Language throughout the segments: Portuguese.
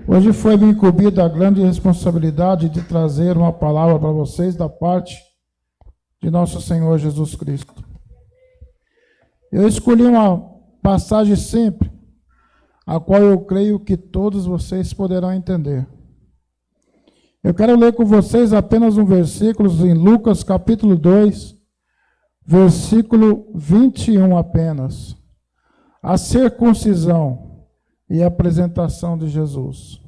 Hoje foi-me incumbida a grande responsabilidade de trazer uma palavra para vocês da parte de nosso Senhor Jesus Cristo. Eu escolhi uma passagem sempre, a qual eu creio que todos vocês poderão entender. Eu quero ler com vocês apenas um versículo em Lucas capítulo 2, versículo 21 apenas. A circuncisão e a apresentação de Jesus.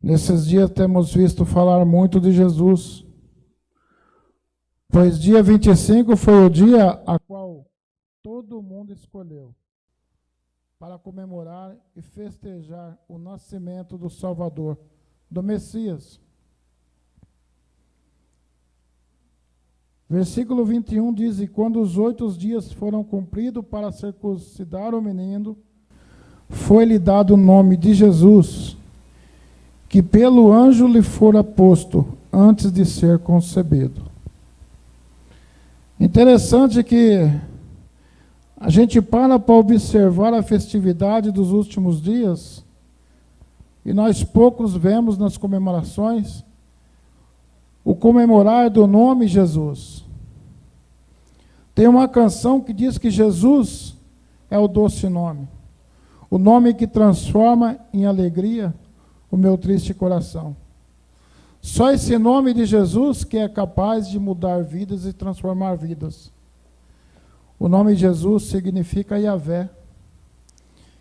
Nesses dias temos visto falar muito de Jesus, pois dia 25 foi o dia a qual todo mundo escolheu para comemorar e festejar o nascimento do Salvador, do Messias. Versículo 21 diz: E quando os 8 dias foram cumpridos para circuncidar o menino, foi-lhe dado o nome de Jesus, que pelo anjo lhe fora posto antes de ser concebido. Interessante que a gente para observar a festividade dos últimos dias, e nós poucos vemos nas comemorações o comemorar do nome Jesus. Tem uma canção que diz que Jesus é o doce nome, o nome que transforma em alegria o meu triste coração. Só esse nome de Jesus que é capaz de mudar vidas e transformar vidas. O nome de Jesus significa Yahvé,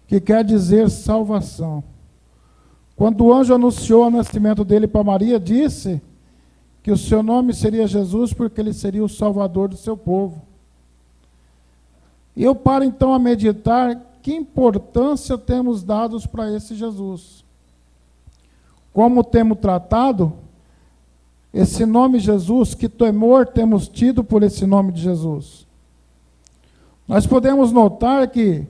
que quer dizer salvação. Quando o anjo anunciou o nascimento dele para Maria, disse que o seu nome seria Jesus porque ele seria o salvador do seu povo. E eu paro então a meditar que importância temos dados para esse Jesus. Como temos tratado esse nome Jesus, que temor temos tido por esse nome de Jesus. Nós podemos notar que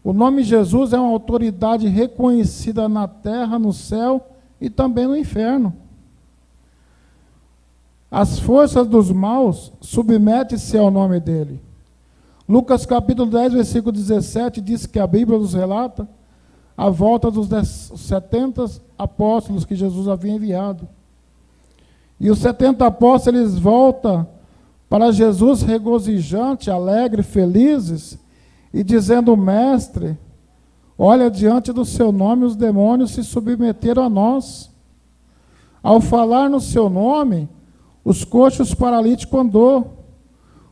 o nome Jesus é uma autoridade reconhecida na terra, no céu e também no inferno. As forças dos maus submetem-se ao nome dele. Lucas capítulo 10, versículo 17, diz que a Bíblia nos relata a volta dos 70 apóstolos que Jesus havia enviado. E os 70 apóstolos, eles voltam para Jesus regozijante, alegre, felizes, e dizendo: Mestre, olha, diante do seu nome os demônios se submeteram a nós. Ao falar no seu nome, os coxos paralíticos andou,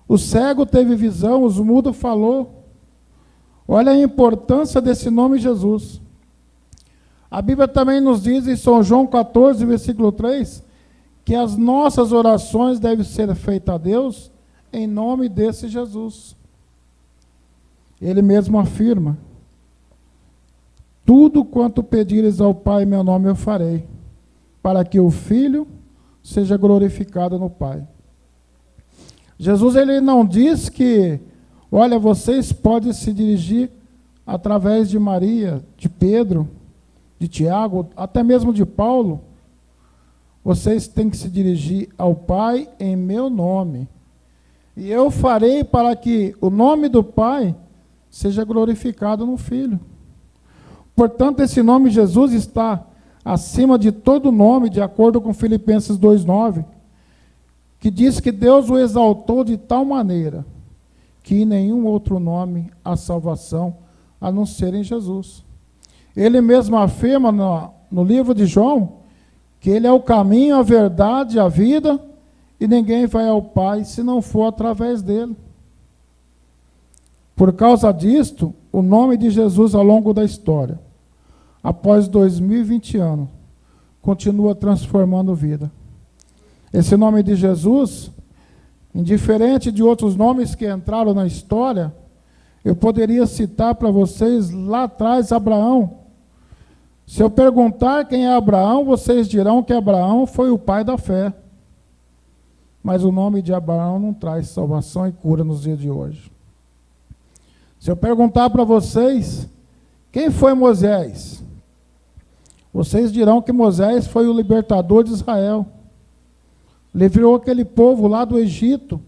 o cego teve visão, os mudos falou. Olha a importância desse nome Jesus. A Bíblia também nos diz em São João 14, versículo 3, que as nossas orações devem ser feitas a Deus em nome desse Jesus. Ele mesmo afirma: tudo quanto pedires ao Pai em meu nome eu farei, para que o Filho seja glorificado no Pai. Jesus, ele não diz que, olha, vocês podem se dirigir através de Maria, de Pedro, de Tiago, até mesmo de Paulo. Vocês têm que se dirigir ao Pai em meu nome. E eu farei para que o nome do Pai seja glorificado no Filho. Portanto, esse nome Jesus está acima de todo nome, de acordo com Filipenses 2,9, que diz que Deus o exaltou de tal maneira que em nenhum outro nome há salvação a não ser em Jesus. Ele mesmo afirma no livro de João que ele é o caminho, a verdade, a vida, e ninguém vai ao Pai se não for através dele. Por causa disto, o nome de Jesus ao longo da história, após 2020 anos, continua transformando vida. Esse nome de Jesus, indiferente de outros nomes que entraram na história, eu poderia citar para vocês lá atrás Abraão. Se eu perguntar quem é Abraão, vocês dirão que Abraão foi o pai da fé. Mas o nome de Abraão não traz salvação e cura nos dias de hoje. Se eu perguntar para vocês quem foi Moisés, vocês dirão que Moisés foi o libertador de Israel. Livrou aquele povo lá do Egito.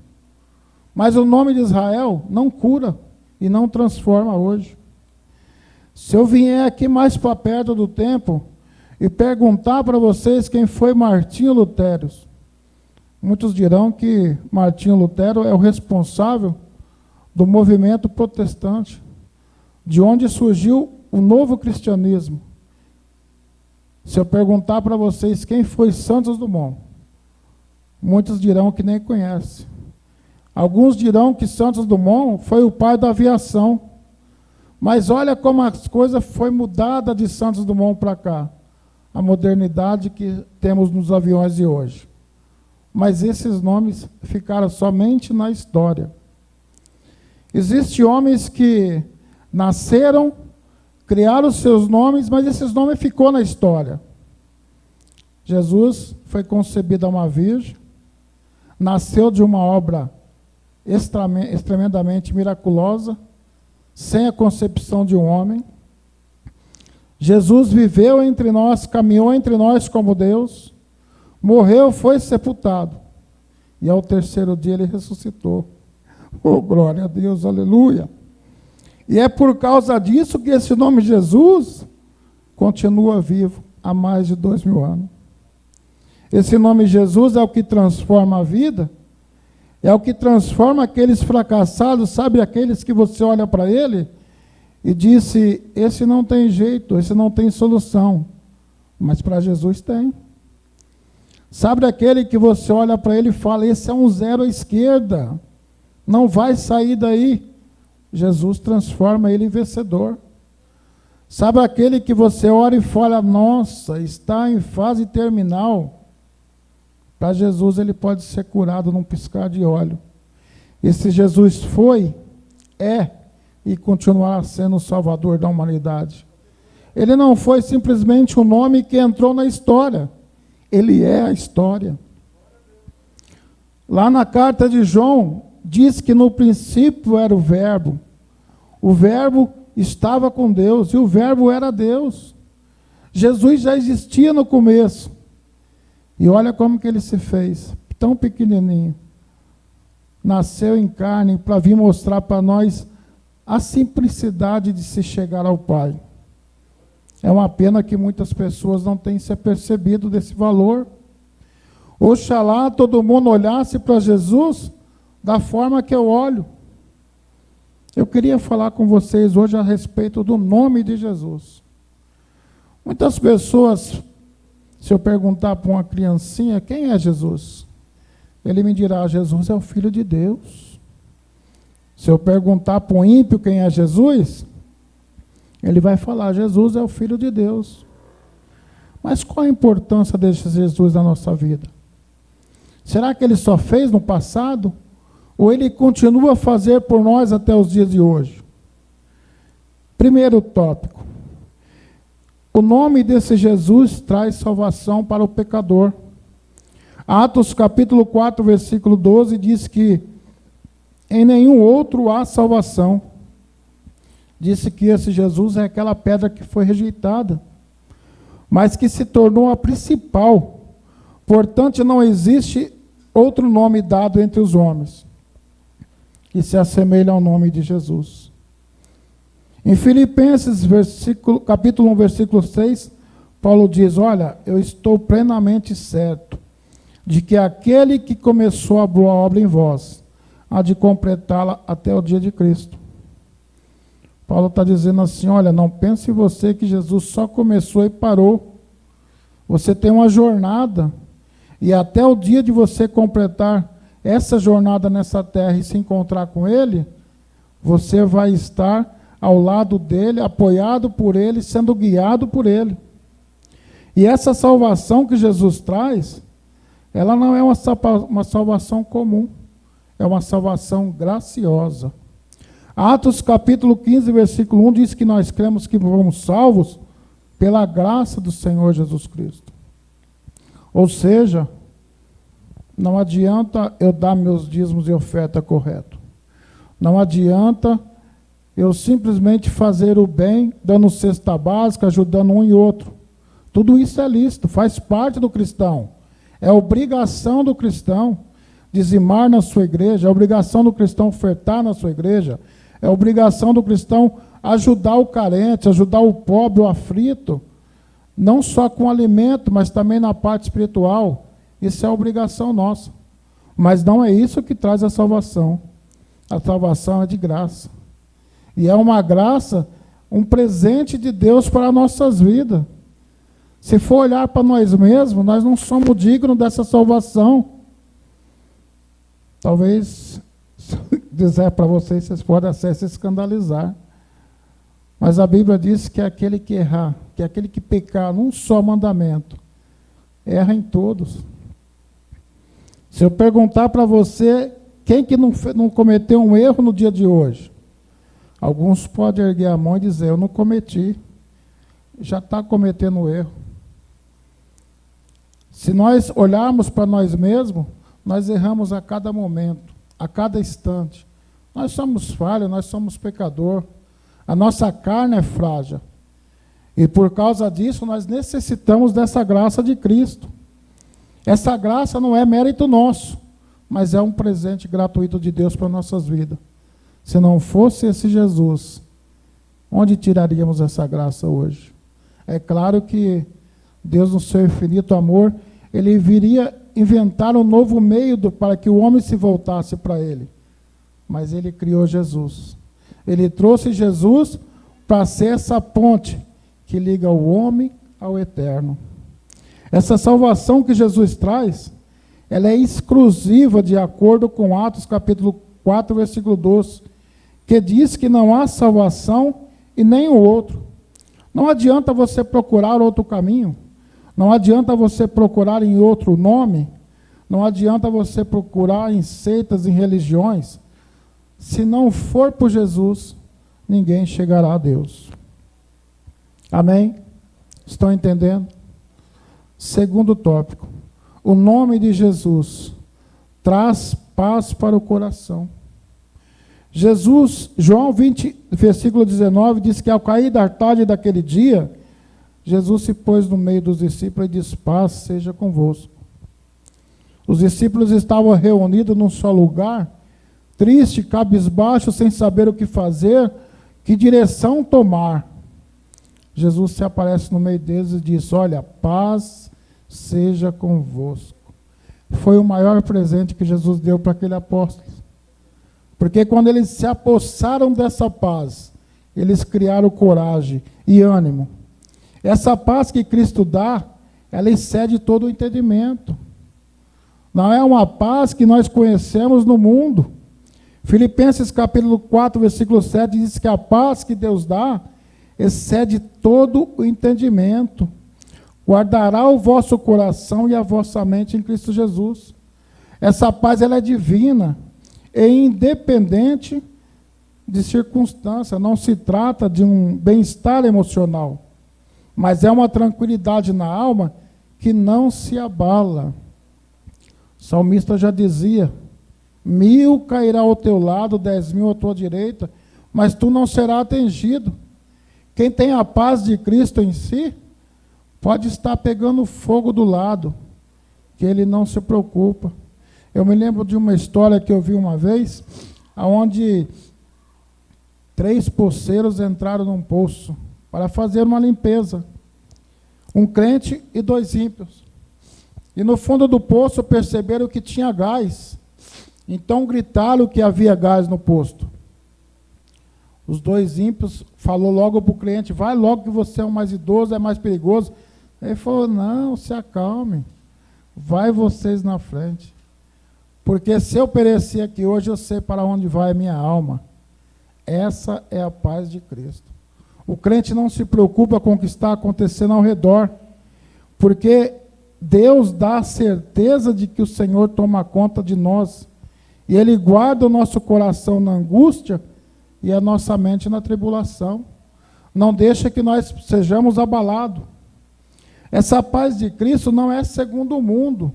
Mas o nome de Israel não cura e não transforma hoje. Se eu vier aqui mais para perto do templo e perguntar para vocês quem foi Martinho Lutero, muitos dirão que Martinho Lutero é o responsável do movimento protestante, de onde surgiu o novo cristianismo. Se eu perguntar para vocês quem foi Santos Dumont, muitos dirão que nem conhecem. Alguns dirão que Santos Dumont foi o pai da aviação. Mas olha como as coisas foi mudada de Santos Dumont para cá. A modernidade que temos nos aviões de hoje. Mas esses nomes ficaram somente na história. Existem homens que nasceram, criaram seus nomes, mas esses nomes ficou na história. Jesus foi concebido a uma virgem, nasceu de uma obra extremamente miraculosa, sem a concepção de um homem. Jesus viveu entre nós, caminhou entre nós como Deus, morreu, foi sepultado, e ao terceiro dia ele ressuscitou. Oh, glória a Deus, aleluia! E é por causa disso que esse nome Jesus continua vivo há mais de 2000 anos. Esse nome Jesus é o que transforma a vida, é o que transforma aqueles fracassados, sabe, aqueles que você olha para ele e disse, esse não tem jeito, esse não tem solução, mas para Jesus tem. Sabe aquele que você olha para ele e fala, esse é um zero à esquerda, não vai sair daí. Jesus transforma ele em vencedor. Sabe aquele que você ora e fala, nossa, está em fase terminal. Para Jesus ele pode ser curado num piscar de olho. Esse Jesus foi, é e continuará sendo o Salvador da humanidade. Ele não foi simplesmente um nome que entrou na história. Ele é a história. Lá na carta de João, diz que no princípio era o Verbo. O Verbo estava com Deus e o Verbo era Deus. Jesus já existia no começo. E olha como que ele se fez, tão pequenininho. Nasceu em carne para vir mostrar para nós a simplicidade de se chegar ao Pai. É uma pena que muitas pessoas não têm se apercebido desse valor. Oxalá todo mundo olhasse para Jesus da forma que eu olho. Eu queria falar com vocês hoje a respeito do nome de Jesus. Muitas pessoas, se eu perguntar para uma criancinha, quem é Jesus? Ele me dirá, Jesus é o Filho de Deus. Se eu perguntar para um ímpio quem é Jesus, ele vai falar, Jesus é o Filho de Deus. Mas qual a importância desse Jesus na nossa vida? Será que ele só fez no passado? Ou ele continua a fazer por nós até os dias de hoje? Primeiro tópico. O nome desse Jesus traz salvação para o pecador. Atos capítulo 4, versículo 12, diz que em nenhum outro há salvação. Disse que esse Jesus é aquela pedra que foi rejeitada, mas que se tornou a principal. Portanto, não existe outro nome dado entre os homens que se assemelha ao nome de Jesus. Em Filipenses, capítulo 1, versículo 6, Paulo diz, olha, eu estou plenamente certo de que aquele que começou a boa obra em vós, há de completá-la até o dia de Cristo. Paulo está dizendo assim, olha, não pense em você que Jesus só começou e parou. Você tem uma jornada, e até o dia de você completar essa jornada nessa terra e se encontrar com Ele, você vai estar ao lado dele, apoiado por ele, sendo guiado por ele. E essa salvação que Jesus traz, ela não é uma salvação comum, é uma salvação graciosa. Atos capítulo 15, versículo 1, diz que nós cremos que fomos salvos pela graça do Senhor Jesus Cristo. Ou seja, não adianta eu dar meus dízimos e oferta correto. Não adianta eu simplesmente fazer o bem, dando cesta básica, ajudando um e outro. Tudo isso é lícito, faz parte do cristão. É obrigação do cristão dizimar na sua igreja, é obrigação do cristão ofertar na sua igreja, é obrigação do cristão ajudar o carente, ajudar o pobre, o aflito, não só com alimento, mas também na parte espiritual. Isso é obrigação nossa. Mas não é isso que traz a salvação. A salvação é de graça. E é uma graça, um presente de Deus para as nossas vidas. Se for olhar para nós mesmos, nós não somos dignos dessa salvação. Talvez, se eu dizer para vocês, vocês podem até se escandalizar. Mas a Bíblia diz que aquele que errar, que aquele que pecar num só mandamento, erra em todos. Se eu perguntar para você, quem que não cometeu um erro no dia de hoje? Alguns podem erguer a mão e dizer, eu não cometi. Já está cometendo erro. Se nós olharmos para nós mesmos, nós erramos a cada momento, a cada instante. Nós somos falhos, nós somos pecador. A nossa carne é frágil. E por causa disso, nós necessitamos dessa graça de Cristo. Essa graça não é mérito nosso, mas é um presente gratuito de Deus para nossas vidas. Se não fosse esse Jesus, onde tiraríamos essa graça hoje? É claro que Deus, no seu infinito amor, Ele viria inventar um novo meio para que o homem se voltasse para Ele. Mas Ele criou Jesus. Ele trouxe Jesus para ser essa ponte que liga o homem ao eterno. Essa salvação que Jesus traz, ela é exclusiva de acordo com Atos capítulo 4, versículo 12, que diz que não há salvação e nem o outro. Não adianta você procurar outro caminho, não adianta você procurar em outro nome, não adianta você procurar em seitas, em religiões. Se não for por Jesus, ninguém chegará a Deus. Amém? Estão entendendo? Segundo tópico, o nome de Jesus traz paz para o coração. Jesus, João 20, versículo 19, diz que ao cair da tarde daquele dia, Jesus se pôs no meio dos discípulos e disse, paz seja convosco. Os discípulos estavam reunidos num só lugar, triste, cabisbaixo, sem saber o que fazer, que direção tomar. Jesus se aparece no meio deles e diz, olha, paz seja convosco. Foi o maior presente que Jesus deu para aquele apóstolo. Porque quando eles se apossaram dessa paz, eles criaram coragem e ânimo. Essa paz que Cristo dá, ela excede todo o entendimento. Não é uma paz que nós conhecemos no mundo. Filipenses capítulo 4, versículo 7, diz que a paz que Deus dá excede todo o entendimento. Guardará o vosso coração e a vossa mente em Cristo Jesus. Essa paz ela é divina e independente de circunstância. Não se trata de um bem-estar emocional, mas é uma tranquilidade na alma que não se abala. O salmista já dizia, 1000 cairá ao teu lado, 10.000 à tua direita, mas tu não serás atingido. Quem tem a paz de Cristo em si, pode estar pegando fogo do lado, que ele não se preocupa. Eu me lembro de uma história que eu vi uma vez, onde 3 poceiros entraram num poço para fazer uma limpeza. Um crente e 2 ímpios. E no fundo do poço perceberam que tinha gás. Então gritaram que havia gás no poço. Os 2 ímpios falou logo para o cliente, vai logo que você é o mais idoso, é mais perigoso. Ele falou, não, se acalme, vai vocês na frente. Porque se eu perecer aqui hoje, eu sei para onde vai a minha alma. Essa é a paz de Cristo. O crente não se preocupa com o que está acontecendo ao redor, porque Deus dá a certeza de que o Senhor toma conta de nós, e Ele guarda o nosso coração na angústia e a nossa mente na tribulação. Não deixa que nós sejamos abalados. Essa paz de Cristo não é segundo o mundo,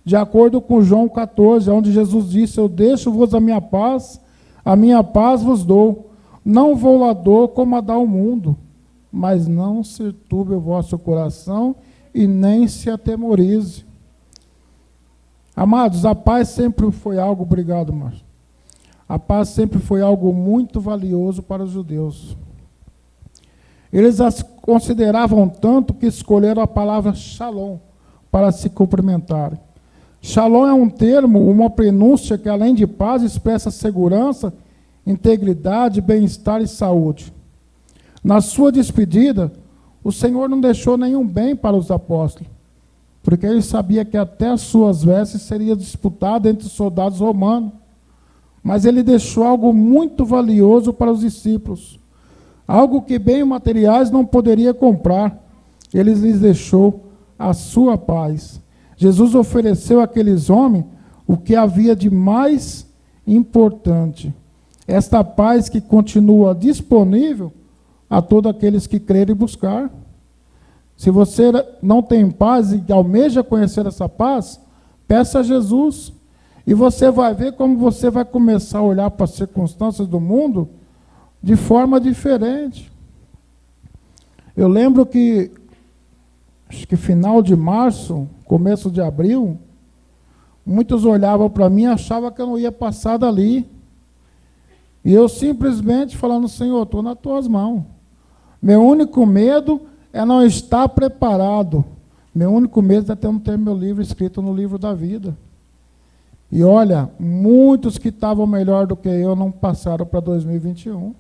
de acordo com João 14, onde Jesus disse, eu deixo-vos a minha paz vos dou. Não vou lá dou como a dá o mundo, mas não se turbe o vosso coração e nem se atemorize. Amados, a paz sempre foi algo, obrigado, Márcio. A paz sempre foi algo muito valioso para os judeus. Eles as consideravam tanto que escolheram a palavra shalom para se cumprimentarem. Shalom é um termo, uma pronúncia que, além de paz, expressa segurança, integridade, bem-estar e saúde. Na sua despedida, o Senhor não deixou nenhum bem para os apóstolos, porque ele sabia que até as suas vestes seria disputada entre os soldados romanos. Mas ele deixou algo muito valioso para os discípulos, algo que bens materiais não poderia comprar. Ele lhes deixou a sua paz. Jesus ofereceu àqueles homens o que havia de mais importante. Esta paz que continua disponível a todos aqueles que crerem e buscar. Se você não tem paz e almeja conhecer essa paz, peça a Jesus. E você vai ver como você vai começar a olhar para as circunstâncias do mundo de forma diferente. Eu lembro que, acho que final de março, começo de abril, muitos olhavam para mim e achavam que eu não ia passar dali. E eu simplesmente falando, Senhor, estou nas tuas mãos. Meu único medo é não estar preparado. Meu único medo é não ter meu livro escrito no livro da vida. E olha, muitos que estavam melhor do que eu não passaram para 2021.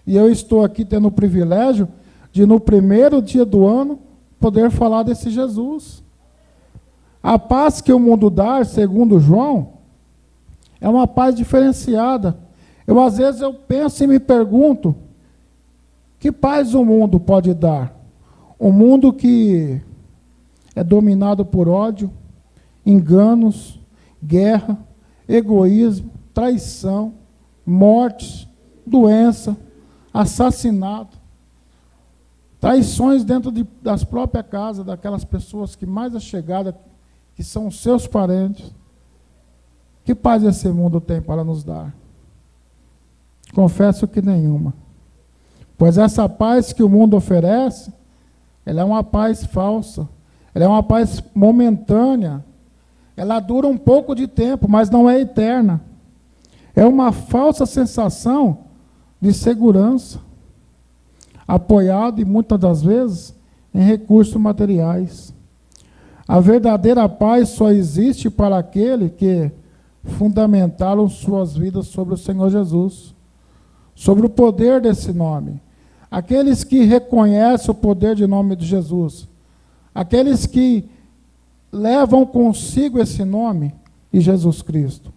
E eu estou aqui tendo o privilégio de, no primeiro dia do ano, poder falar desse Jesus. A paz que o mundo dá, segundo João, é uma paz diferenciada. Às vezes, eu penso e me pergunto, que paz o mundo pode dar? Um mundo que é dominado por ódio, enganos, guerra, egoísmo, traição, mortes, doença, assassinato, traições dentro das próprias casas, daquelas pessoas que mais achegadas, que são os seus parentes. Que paz esse mundo tem para nos dar? Confesso que nenhuma. Pois essa paz que o mundo oferece, ela é uma paz falsa, ela é uma paz momentânea, ela dura um pouco de tempo, mas não é eterna. É uma falsa sensação de segurança, apoiado, e muitas das vezes, em recursos materiais. A verdadeira paz só existe para aquele que fundamentaram suas vidas sobre o Senhor Jesus, sobre o poder desse nome. Aqueles que reconhecem o poder de nome de Jesus, aqueles que levam consigo esse nome e Jesus Cristo.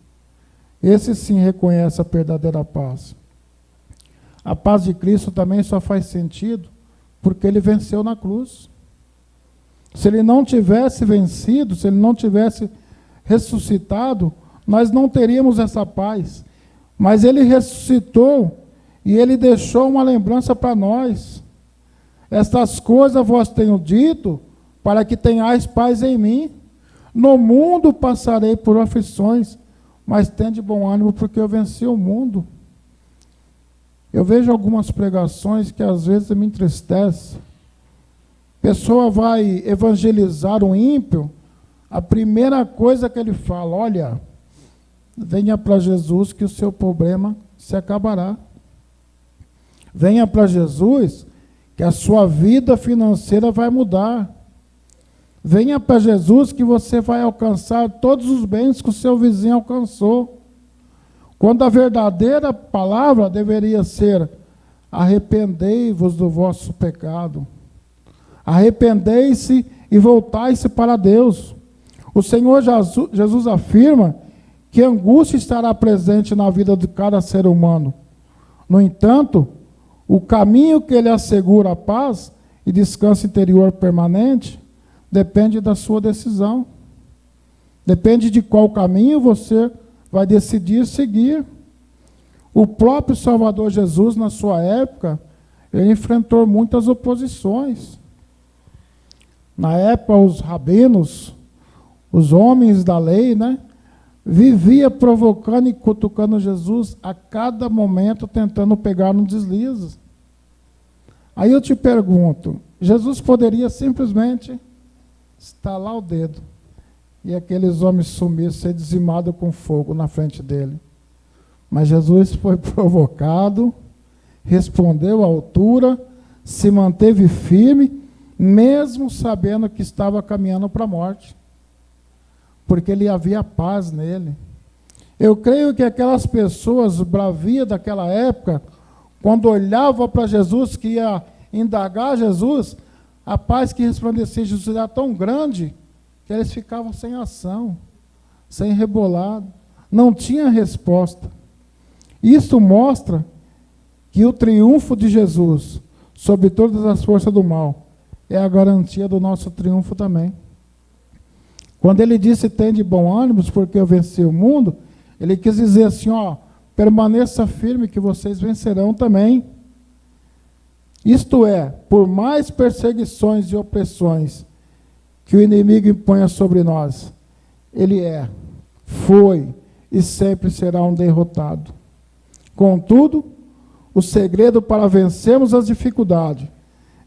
Esse sim reconhece a verdadeira paz. A paz de Cristo também só faz sentido porque ele venceu na cruz. Se ele não tivesse vencido, se ele não tivesse ressuscitado, nós não teríamos essa paz. Mas ele ressuscitou e ele deixou uma lembrança para nós. Estas coisas vos tenho dito para que tenhais paz em mim. No mundo passarei por aflições, mas tende bom ânimo, porque eu venci o mundo. Eu vejo algumas pregações que às vezes me entristecem. A pessoa vai evangelizar um ímpio, a primeira coisa que ele fala, olha, venha para Jesus que o seu problema se acabará. Venha para Jesus que a sua vida financeira vai mudar. Venha para Jesus que você vai alcançar todos os bens que o seu vizinho alcançou. Quando a verdadeira palavra deveria ser: arrependei-vos do vosso pecado. Arrependei-se e voltai-se para Deus. O Senhor Jesus afirma que a angústia estará presente na vida de cada ser humano. No entanto, o caminho que ele assegura a paz e descanso interior permanente depende da sua decisão. Depende de qual caminho você vai decidir seguir. O próprio Salvador Jesus, na sua época, ele enfrentou muitas oposições. Na época, os rabinos, os homens da lei, vivia provocando e cutucando Jesus a cada momento, tentando pegar no deslize. Aí eu te pergunto, Jesus poderia simplesmente estalar o dedo e aqueles homens sumir, ser dizimados com fogo na frente dele. Mas Jesus foi provocado, respondeu à altura, se manteve firme, mesmo sabendo que estava caminhando para a morte, porque ele havia paz nele. Eu creio que aquelas pessoas bravias daquela época, quando olhavam para Jesus, que ia indagar Jesus, a paz que resplandecia em Jesus era tão grande, que eles ficavam sem ação, sem rebolado, não tinha resposta. Isso mostra que o triunfo de Jesus sobre todas as forças do mal é a garantia do nosso triunfo também. Quando ele disse, tem de bom ânimo, porque eu venci o mundo, ele quis dizer assim, ó, permaneça firme que vocês vencerão também. Isto é, por mais perseguições e opressões que o inimigo imponha sobre nós, ele foi e sempre será um derrotado. Contudo, o segredo para vencermos as dificuldades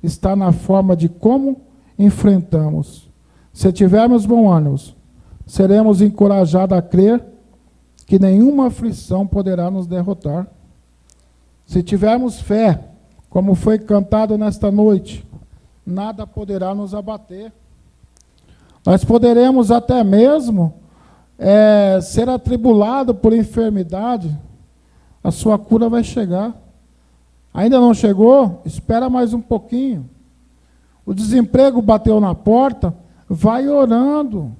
está na forma de como enfrentamos. Se tivermos bom ânimo, seremos encorajados a crer que nenhuma aflição poderá nos derrotar. Se tivermos fé, como foi cantado nesta noite, nada poderá nos abater. Nós poderemos até mesmo ser atribulado por enfermidade, a sua cura vai chegar. Ainda não chegou? Espera mais um pouquinho. O desemprego bateu na porta, vai orando.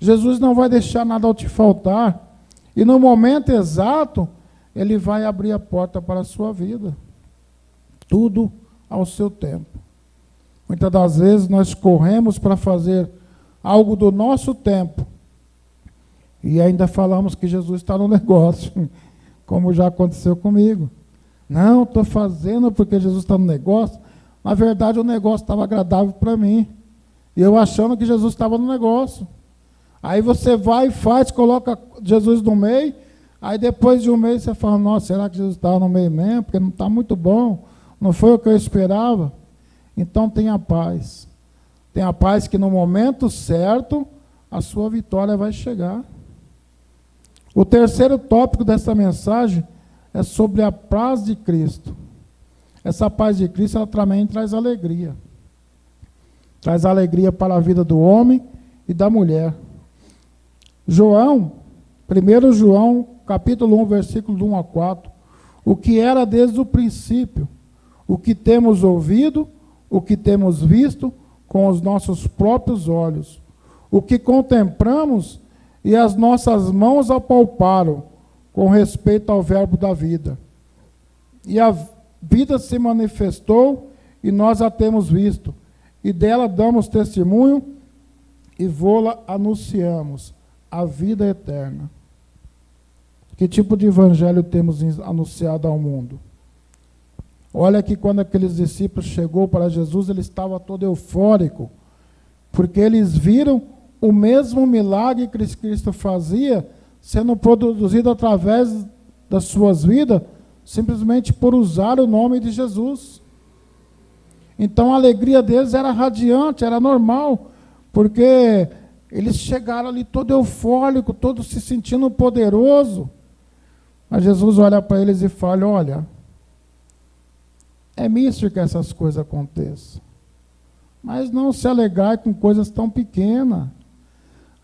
Jesus não vai deixar nada te faltar. E no momento exato, ele vai abrir a porta para a sua vida. Tudo ao seu tempo. Muitas das vezes nós corremos para fazer algo do nosso tempo. E ainda falamos que Jesus está no negócio, como já aconteceu comigo. Não, estou fazendo porque Jesus está no negócio. Na verdade, o negócio estava agradável para mim. E eu achando que Jesus estava no negócio. Aí você vai e faz, coloca Jesus no meio. Aí depois de um mês você fala, nossa, será que Jesus estava no meio mesmo? Porque não está muito bom. Não foi o que eu esperava. Então tenha paz. Tenha paz que no momento certo a sua vitória vai chegar. O terceiro tópico dessa mensagem é sobre a paz de Cristo. Essa paz de Cristo, ela também traz alegria. Traz alegria para a vida do homem e da mulher. 1 João, capítulo 1, versículo 1 a 4. O que era desde o princípio, o que temos ouvido, o que temos visto com os nossos próprios olhos, o que contemplamos e as nossas mãos apalparam com respeito ao verbo da vida. E a vida se manifestou e nós a temos visto, e dela damos testemunho e vô-la anunciamos, a vida eterna. Que tipo de evangelho temos anunciado ao mundo? Olha que quando aqueles discípulos chegou para Jesus, ele estava todo eufórico, porque eles viram o mesmo milagre que Cristo fazia sendo produzido através das suas vidas, simplesmente por usar o nome de Jesus. Então a alegria deles era radiante, era normal, porque eles chegaram ali todo eufórico, todo se sentindo poderoso. Mas Jesus olha para eles e fala, olha, é místico que essas coisas aconteçam, mas não se alegrai com coisas tão pequenas.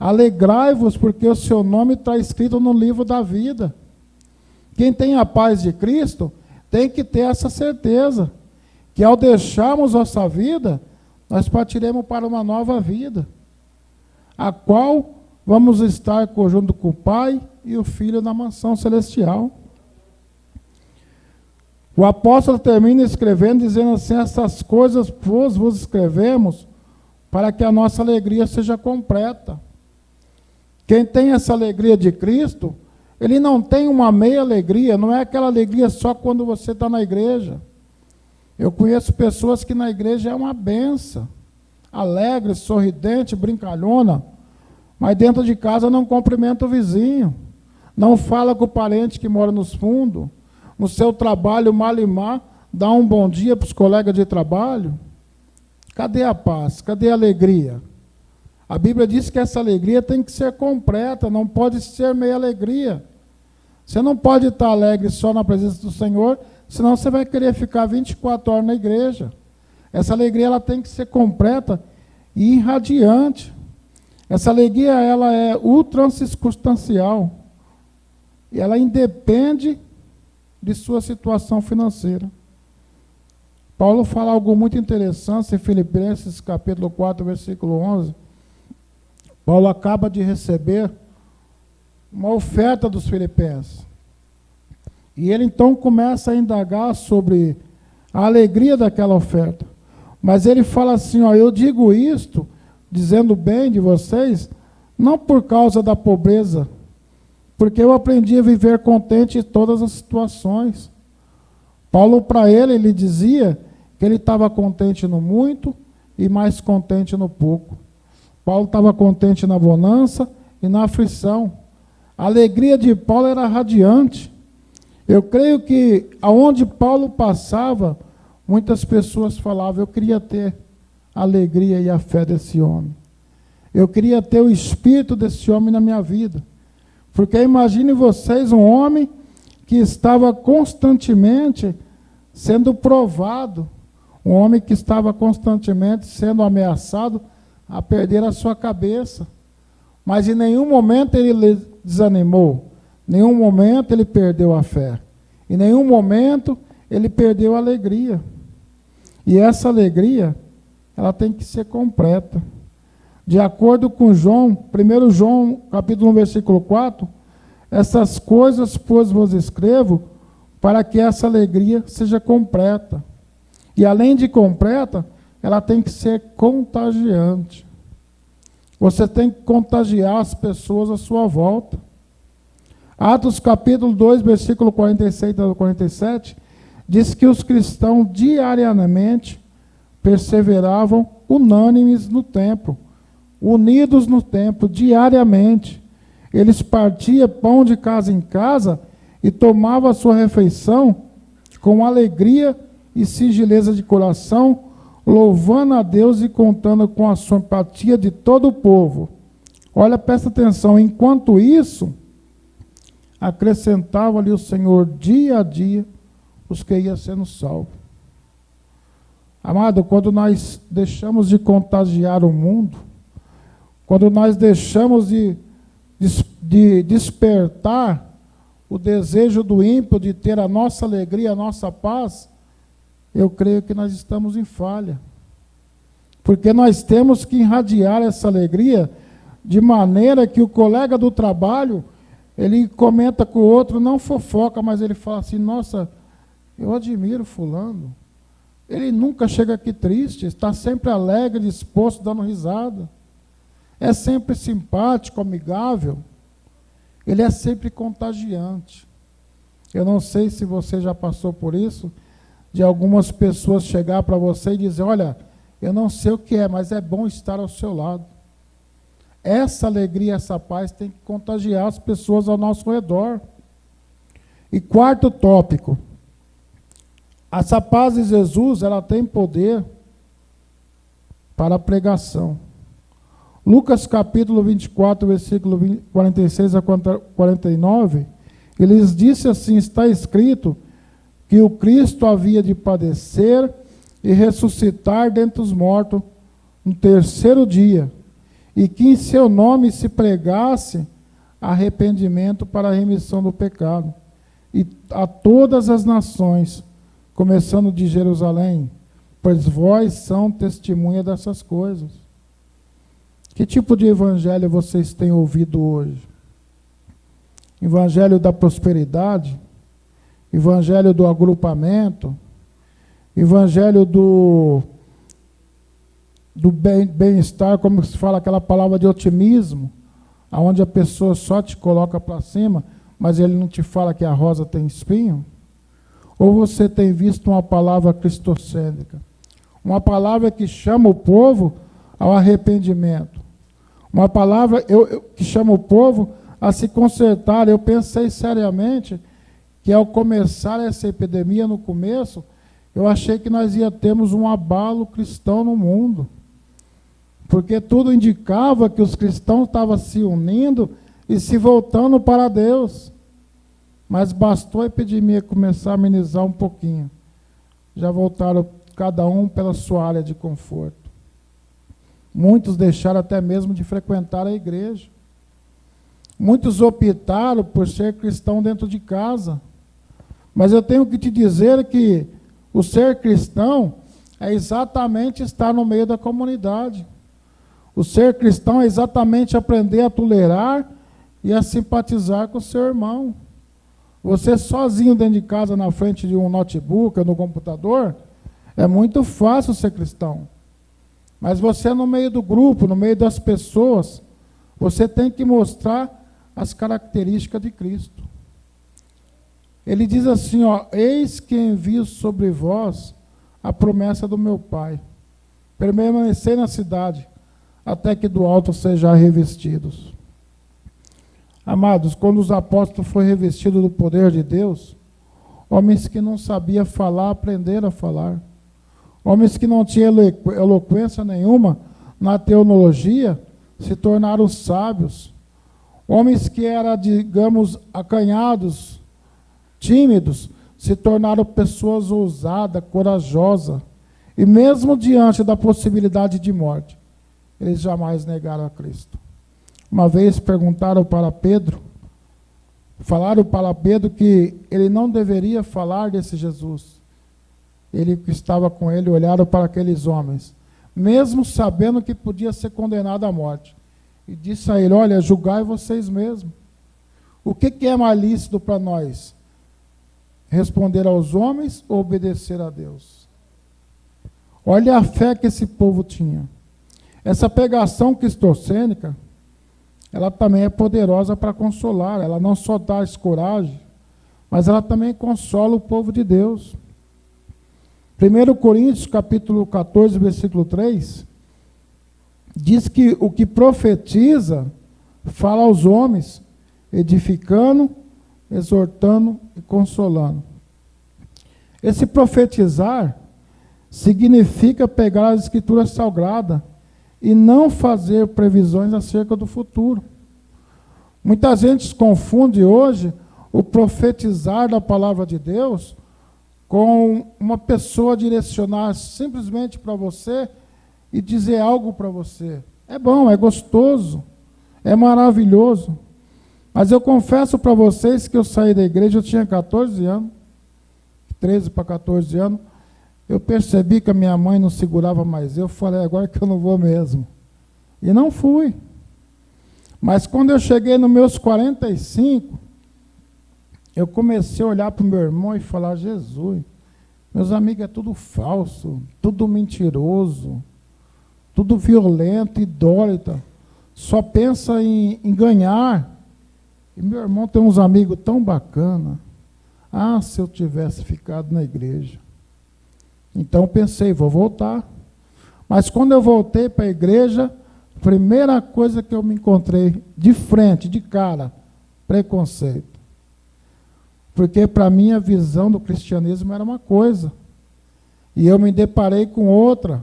Alegrai-vos porque o seu nome está escrito no livro da vida. Quem tem a paz de Cristo tem que ter essa certeza, que ao deixarmos nossa vida, nós partiremos para uma nova vida, a qual vamos estar junto com o Pai e o Filho na mansão celestial. O apóstolo termina escrevendo, dizendo assim, essas coisas vos escrevemos para que a nossa alegria seja completa. Quem tem essa alegria de Cristo, ele não tem uma meia alegria, não é aquela alegria só quando você está na igreja. Eu conheço pessoas que na igreja é uma benção, alegre, sorridente, brincalhona, mas dentro de casa não cumprimenta o vizinho, não fala com o parente que mora nos fundos, no seu trabalho, mal e mal, dá um bom dia para os colegas de trabalho. Cadê a paz? Cadê a alegria? A Bíblia diz que essa alegria tem que ser completa, não pode ser meia alegria. Você não pode estar alegre só na presença do Senhor, senão você vai querer ficar 24 horas na igreja. Essa alegria ela tem que ser completa e irradiante. Essa alegria ela é ultracircunstancial. E ela independe de sua situação financeira. Paulo fala algo muito interessante em Filipenses capítulo 4, versículo 11. Paulo acaba de receber uma oferta dos filipenses. E ele então começa a indagar sobre a alegria daquela oferta. Mas ele fala assim, ó, eu digo isto, dizendo bem de vocês, não por causa da pobreza, porque eu aprendi a viver contente em todas as situações. Paulo, para ele dizia que ele estava contente no muito e mais contente no pouco. Paulo estava contente na bonança e na aflição. A alegria de Paulo era radiante. Eu creio que aonde Paulo passava, muitas pessoas falavam, eu queria ter a alegria e a fé desse homem. Eu queria ter o espírito desse homem na minha vida. Porque imagine vocês um homem que estava constantemente sendo provado, um homem que estava constantemente sendo ameaçado a perder a sua cabeça. Mas em nenhum momento ele desanimou, em nenhum momento ele perdeu a fé, em nenhum momento ele perdeu a alegria. E essa alegria, ela tem que ser completa. De acordo com João, 1 João, capítulo 1, versículo 4, essas coisas, pois, vos escrevo, para que essa alegria seja completa. E além de completa, ela tem que ser contagiante. Você tem que contagiar as pessoas à sua volta. Atos capítulo 2, versículo 46 a 47, diz que os cristãos diariamente perseveravam unânimes no templo, unidos no templo, diariamente. Eles partiam pão de casa em casa e tomavam a sua refeição com alegria e singeleza de coração, louvando a Deus e contando com a simpatia de todo o povo. Olha, presta atenção, enquanto isso, acrescentava-lhe o Senhor dia a dia os que iam sendo salvos. Amado, quando nós deixamos de contagiar o mundo, quando nós deixamos de despertar o desejo do ímpio de ter a nossa alegria, a nossa paz, eu creio que nós estamos em falha. Porque nós temos que irradiar essa alegria de maneira que o colega do trabalho, ele comenta com o outro, não fofoca, mas ele fala assim, nossa, eu admiro fulano. Ele nunca chega aqui triste, está sempre alegre, disposto, dando risada. É sempre simpático, amigável. Ele é sempre contagiante. Eu não sei se você já passou por isso, de algumas pessoas chegar para você e dizer, olha, eu não sei o que é, mas é bom estar ao seu lado. Essa alegria, essa paz tem que contagiar as pessoas ao nosso redor. E quarto tópico, essa paz de Jesus, ela tem poder para a pregação. Lucas capítulo 24, versículo 46 a 49, ele lhes disse assim, está escrito que o Cristo havia de padecer e ressuscitar dentre os mortos no terceiro dia, e que em seu nome se pregasse arrependimento para a remissão do pecado, e a todas as nações, começando de Jerusalém, pois vós são testemunha dessas coisas. Que tipo de evangelho vocês têm ouvido hoje? Evangelho da prosperidade? Evangelho do agrupamento? Evangelho do bem-estar, como se fala aquela palavra de otimismo, onde a pessoa só te coloca para cima, mas ele não te fala que a rosa tem espinho? Ou você tem visto uma palavra cristocêntrica? Uma palavra que chama o povo ao arrependimento. Uma palavra que chama o povo a se consertar. Eu pensei seriamente que ao começar essa epidemia, no começo, eu achei que nós ia termos um abalo cristão no mundo. Porque tudo indicava que os cristãos estavam se unindo e se voltando para Deus. Mas bastou a epidemia começar a amenizar um pouquinho. Já voltaram cada um pela sua área de conforto. Muitos deixaram até mesmo de frequentar a igreja. Muitos optaram por ser cristão dentro de casa. Mas eu tenho que te dizer que o ser cristão é exatamente estar no meio da comunidade. O ser cristão é exatamente aprender a tolerar e a simpatizar com o seu irmão. Você sozinho dentro de casa, na frente de um notebook ou no computador, é muito fácil ser cristão. Mas você no meio do grupo, no meio das pessoas, você tem que mostrar as características de Cristo. Ele diz assim, ó, eis que envio sobre vós a promessa do meu Pai. Permanecei na cidade, até que do alto sejam revestidos. Amados, quando os apóstolos foram revestidos do poder de Deus, homens que não sabiam falar, aprenderam a falar. Homens que não tinham eloquência nenhuma na teologia, se tornaram sábios. Homens que eram, digamos, acanhados, tímidos, se tornaram pessoas ousadas, corajosas. E mesmo diante da possibilidade de morte, eles jamais negaram a Cristo. Uma vez perguntaram para Pedro, falaram para Pedro que ele não deveria falar desse Jesus. Ele que estava com ele, olharam para aqueles homens, mesmo sabendo que podia ser condenado à morte. E disse a ele, olha, julgai vocês mesmos. O que é mais lícito para nós? Responder aos homens ou obedecer a Deus? Olha a fé que esse povo tinha. Essa pregação cristocênica, ela também é poderosa para consolar. Ela não só dá coragem, mas ela também consola o povo de Deus. 1 Coríntios, capítulo 14, versículo 3, diz que o que profetiza fala aos homens, edificando, exortando e consolando. Esse profetizar significa pegar as escrituras sagradas e não fazer previsões acerca do futuro. Muita gente confunde hoje o profetizar da palavra de Deus com uma pessoa direcionar simplesmente para você e dizer algo para você. É bom, é gostoso, é maravilhoso. Mas eu confesso para vocês que eu saí da igreja, eu tinha 14 anos, 13 para 14 anos, eu percebi que a minha mãe não segurava mais. Eu falei, agora que eu não vou mesmo. E não fui. Mas quando eu cheguei nos meus 45, eu comecei a olhar para o meu irmão e falar, Jesus, meus amigos, é tudo falso, tudo mentiroso, tudo violento, idólatra, só pensa em ganhar. E meu irmão tem uns amigos tão bacanas. Ah, se eu tivesse ficado na igreja. Então pensei, vou voltar. Mas quando eu voltei para a igreja, a primeira coisa que eu me encontrei de frente, de cara, preconceito. Porque para mim a visão do cristianismo era uma coisa. E eu me deparei com outra.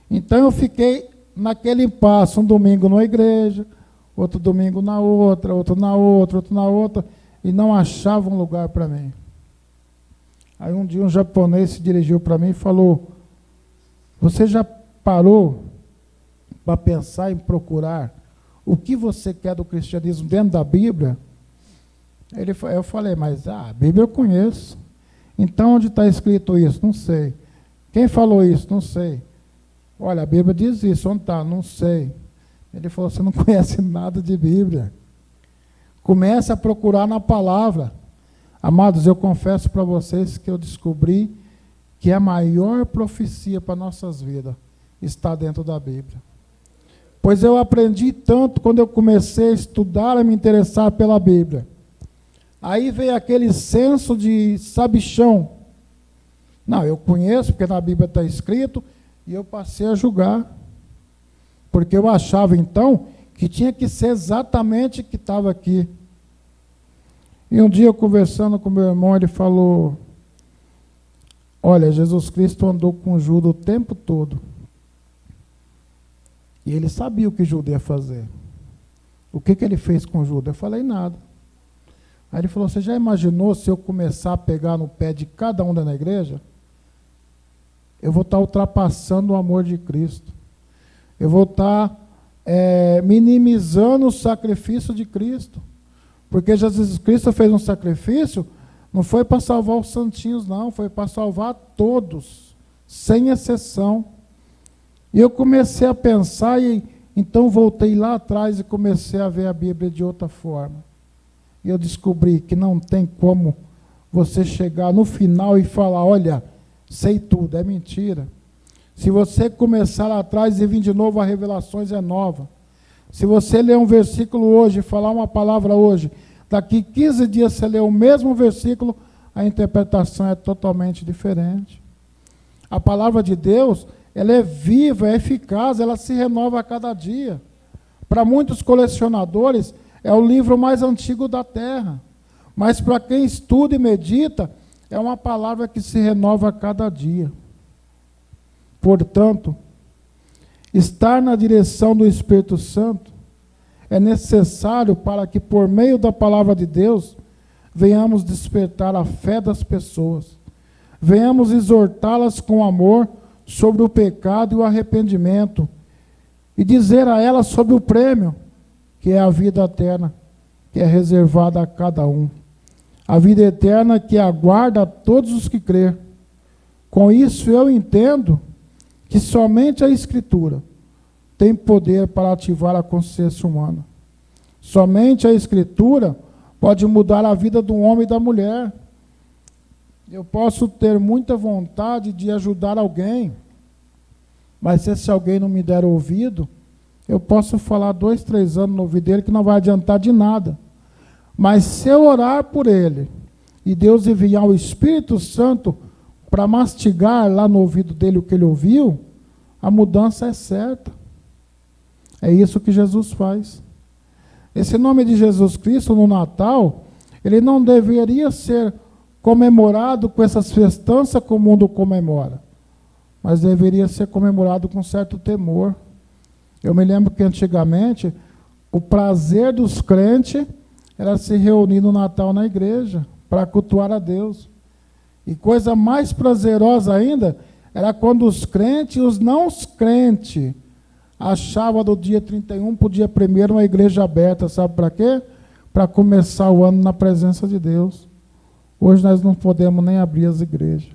Então eu fiquei naquele impasse, um domingo na igreja, outro domingo na outra, outro na outra, outro na outra, e não achava um lugar para mim. Aí um dia um japonês se dirigiu para mim e falou, você já parou para pensar em procurar o que você quer do cristianismo dentro da Bíblia? Eu falei, mas a Bíblia eu conheço. Então onde está escrito isso? Não sei. Quem falou isso? Não sei. Olha, a Bíblia diz isso. Onde está? Não sei. Ele falou, você não conhece nada de Bíblia. Comece a procurar na palavra. Amados, eu confesso para vocês que eu descobri que a maior profecia para nossas vidas está dentro da Bíblia. Pois eu aprendi tanto quando eu comecei a estudar, a me interessar pela Bíblia. Aí veio aquele senso de sabichão. Não, eu conheço, porque na Bíblia está escrito, e eu passei a julgar. Porque eu achava, então, que tinha que ser exatamente o que estava aqui. E um dia, conversando com meu irmão, ele falou, olha, Jesus Cristo andou com Judas o tempo todo. E ele sabia o que Judas ia fazer. O que ele fez com Judas? Eu falei, nada. Aí ele falou, você já imaginou se eu começar a pegar no pé de cada um da na igreja? Eu vou estar ultrapassando o amor de Cristo. Eu vou estar minimizando o sacrifício de Cristo. Porque Jesus Cristo fez um sacrifício, não foi para salvar os santinhos, não, foi para salvar todos, sem exceção. E eu comecei a pensar, e então voltei lá atrás e comecei a ver a Bíblia de outra forma. E eu descobri que não tem como você chegar no final e falar, olha, sei tudo, é mentira. Se você começar lá atrás e vir de novo, a revelações é nova. Se você ler um versículo hoje, falar uma palavra hoje, daqui 15 dias você lê o mesmo versículo, a interpretação é totalmente diferente. A palavra de Deus, ela é viva, é eficaz, ela se renova a cada dia. Para muitos colecionadores, é o livro mais antigo da terra. Mas para quem estuda e medita, é uma palavra que se renova a cada dia. Portanto, estar na direção do Espírito Santo é necessário para que, por meio da palavra de Deus, venhamos despertar a fé das pessoas, venhamos exortá-las com amor sobre o pecado e o arrependimento, e dizer a elas sobre o prêmio, que é a vida eterna, que é reservada a cada um. A vida eterna que aguarda a todos os que crêem. Com isso eu entendo que somente a Escritura tem poder para ativar a consciência humana. Somente a Escritura pode mudar a vida do homem e da mulher. Eu posso ter muita vontade de ajudar alguém, mas se esse alguém não me der ouvido, eu posso falar 2, 3 anos no ouvido dele que não vai adiantar de nada. Mas se eu orar por ele, e Deus enviar o Espírito Santo para mastigar lá no ouvido dele o que ele ouviu, a mudança é certa. É isso que Jesus faz. Esse nome de Jesus Cristo no Natal, ele não deveria ser comemorado com essas festanças que o mundo comemora, mas deveria ser comemorado com certo temor. Eu me lembro que antigamente o prazer dos crentes era se reunir no Natal na igreja para cultuar a Deus. E coisa mais prazerosa ainda era quando os crentes e os não crentes achavam do dia 31 para o dia 1º uma igreja aberta. Sabe para quê? Para começar o ano na presença de Deus. Hoje nós não podemos nem abrir as igrejas.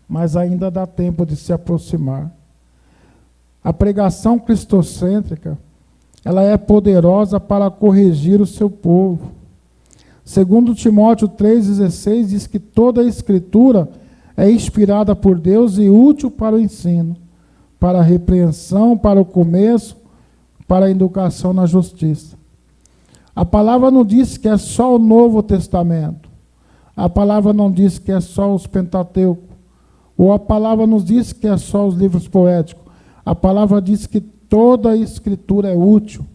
Mas ainda dá tempo de se aproximar. A pregação cristocêntrica, ela é poderosa para corrigir o seu povo. Segundo Timóteo 3,16, diz que toda a Escritura é inspirada por Deus e útil para o ensino, para a repreensão, para o começo, para a educação na justiça. A palavra não diz que é só o Novo Testamento. A palavra não diz que é só os Pentateuco. Ou a palavra nos diz que é só os livros poéticos. A palavra diz que toda a Escritura é útil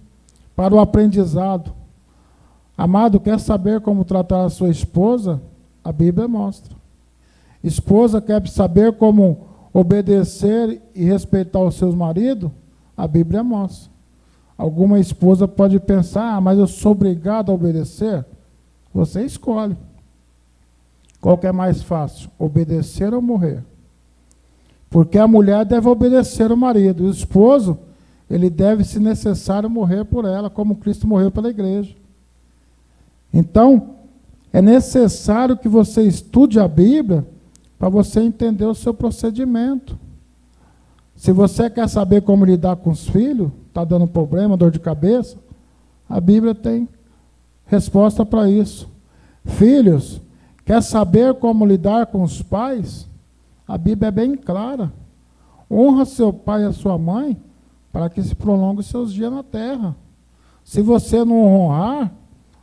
para o aprendizado. Amado, quer saber como tratar a sua esposa? A Bíblia mostra. Esposa quer saber como obedecer e respeitar os seus maridos? A Bíblia mostra. Alguma esposa pode pensar, mas eu sou obrigado a obedecer? Você escolhe. Qual que é mais fácil? Obedecer ou morrer? Porque a mulher deve obedecer o marido. E o esposo, ele deve, se necessário, morrer por ela, como Cristo morreu pela igreja. Então, é necessário que você estude a Bíblia para você entender o seu procedimento. Se você quer saber como lidar com os filhos, está dando problema, dor de cabeça, a Bíblia tem resposta para isso. Filhos, quer saber como lidar com os pais? A Bíblia é bem clara. Honra seu pai e a sua mãe para que se prolongue os seus dias na terra. Se você não honrar,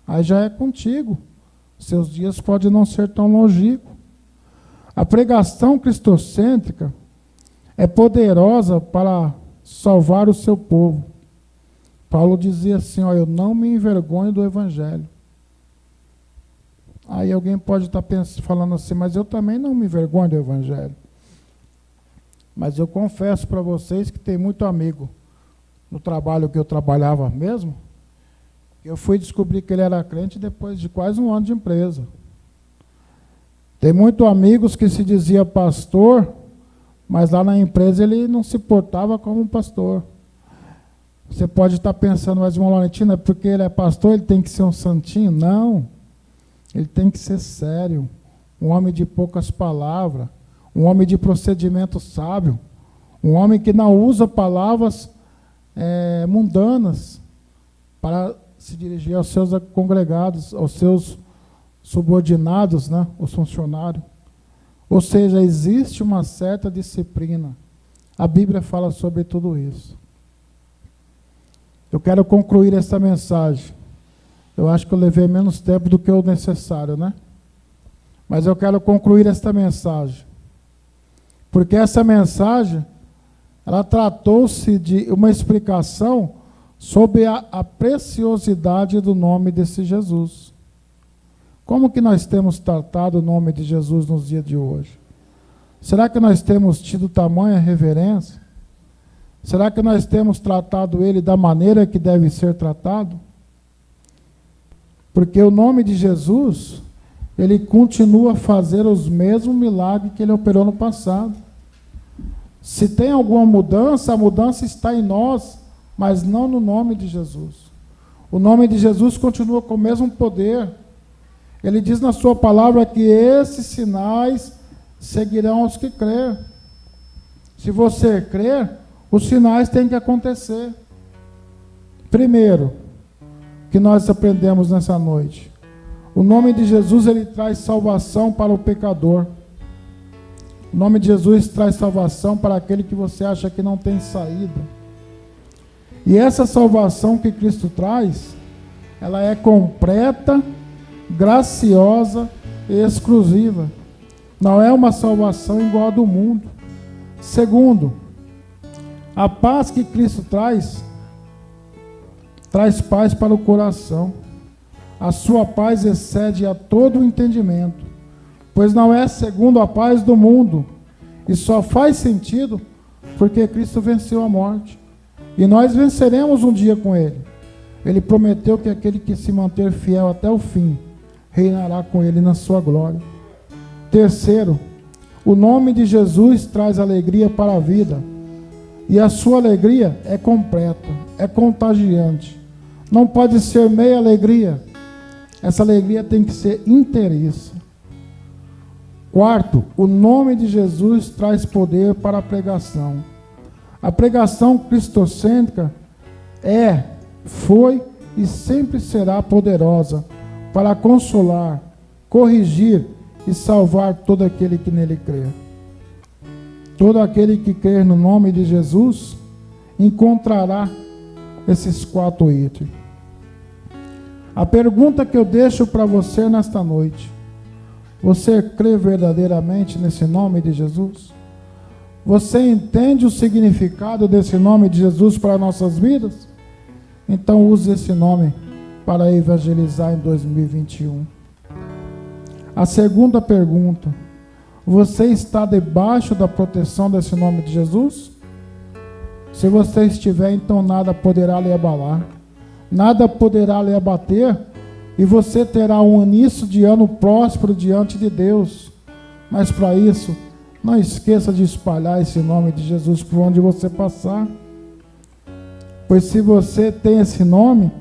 aí já é contigo. Seus dias podem não ser tão longínquos. A pregação cristocêntrica é poderosa para salvar o seu povo. Paulo dizia assim, ó, eu não me envergonho do Evangelho. Aí alguém pode estar falando assim, mas eu também não me envergonho do Evangelho. Mas eu confesso para vocês que tem muito amigo no trabalho que eu trabalhava mesmo, Eu fui descobrir que ele era crente depois de quase um ano de empresa. Tem muitos amigos que se dizia pastor, mas lá na empresa ele não se portava como um pastor. Você pode estar pensando, mas irmão Laurentino, é porque ele é pastor, ele tem que ser um santinho? Não. Ele tem que ser sério, um homem de poucas palavras, um homem de procedimento sábio, um homem que não usa palavras mundanas para se dirigir aos seus congregados, aos seus subordinados, né, os funcionários. Ou seja, existe uma certa disciplina. A Bíblia fala sobre tudo isso. Eu quero concluir essa mensagem. Eu acho que eu levei menos tempo do que o necessário, né? Mas eu quero concluir esta mensagem. Porque essa mensagem, ela tratou-se de uma explicação sobre a preciosidade do nome desse Jesus. Como que nós temos tratado o nome de Jesus nos dias de hoje? Será que nós temos tido tamanha reverência? Será que nós temos tratado ele da maneira que deve ser tratado? Porque o nome de Jesus, ele continua a fazer os mesmos milagres que ele operou no passado. Se tem alguma mudança, a mudança está em nós, mas não no nome de Jesus. O nome de Jesus continua com o mesmo poder. Ele diz na sua palavra que esses sinais seguirão aos que crer. Se você crer, os sinais têm que acontecer. Primeiro, que nós aprendemos nessa noite. O nome de Jesus, ele traz salvação para o pecador. O nome de Jesus traz salvação para aquele que você acha que não tem saída. E essa salvação que Cristo traz, ela é completa, graciosa e exclusiva. Não é uma salvação igual a do mundo. Segundo, a paz que Cristo traz paz para o coração. A sua paz excede a todo o entendimento, pois não é segundo a paz do mundo, e só faz sentido porque Cristo venceu a morte. E nós venceremos um dia com Ele. Ele prometeu que aquele que se manter fiel até o fim, reinará com Ele na sua glória. Terceiro, o nome de Jesus traz alegria para a vida. E a sua alegria é completa, é contagiante. Não pode ser meia alegria. Essa alegria tem que ser inteiriça. Quarto, o nome de Jesus traz poder para a pregação. A pregação cristocêntrica foi e sempre será poderosa para consolar, corrigir e salvar todo aquele que nele crê. Todo aquele que crer no nome de Jesus encontrará esses 4 itens. A pergunta que eu deixo para você nesta noite: você crê verdadeiramente nesse nome de Jesus? Você entende o significado desse nome de Jesus para nossas vidas? Então use esse nome para evangelizar em 2021. A segunda pergunta: você está debaixo da proteção desse nome de Jesus? Se você estiver, então nada poderá lhe abalar, nada poderá lhe abater, e você terá um início de ano próspero diante de Deus. Mas para isso, não esqueça de espalhar esse nome de Jesus por onde você passar. Pois se você tem esse nome,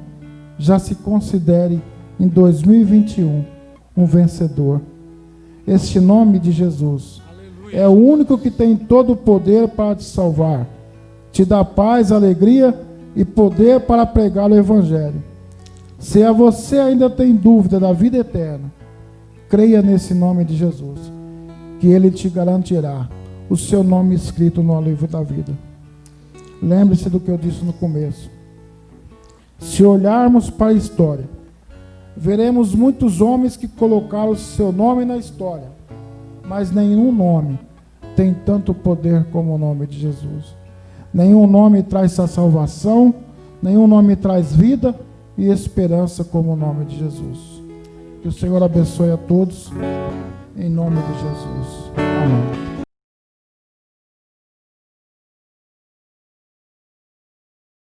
já se considere em 2021 um vencedor. Este nome de Jesus é o único que tem todo o poder para te salvar, te dá paz, alegria e poder para pregar o Evangelho. Se a você ainda tem dúvida da vida eterna, creia nesse nome de Jesus, que Ele te garantirá o seu nome escrito no livro da vida. Lembre-se do que eu disse no começo. Se olharmos para a história, veremos muitos homens que colocaram o seu nome na história, mas nenhum nome tem tanto poder como o nome de Jesus. Nenhum nome traz a salvação, nenhum nome traz vida e esperança como o nome de Jesus. Que o Senhor abençoe a todos, em nome de Jesus. Amém.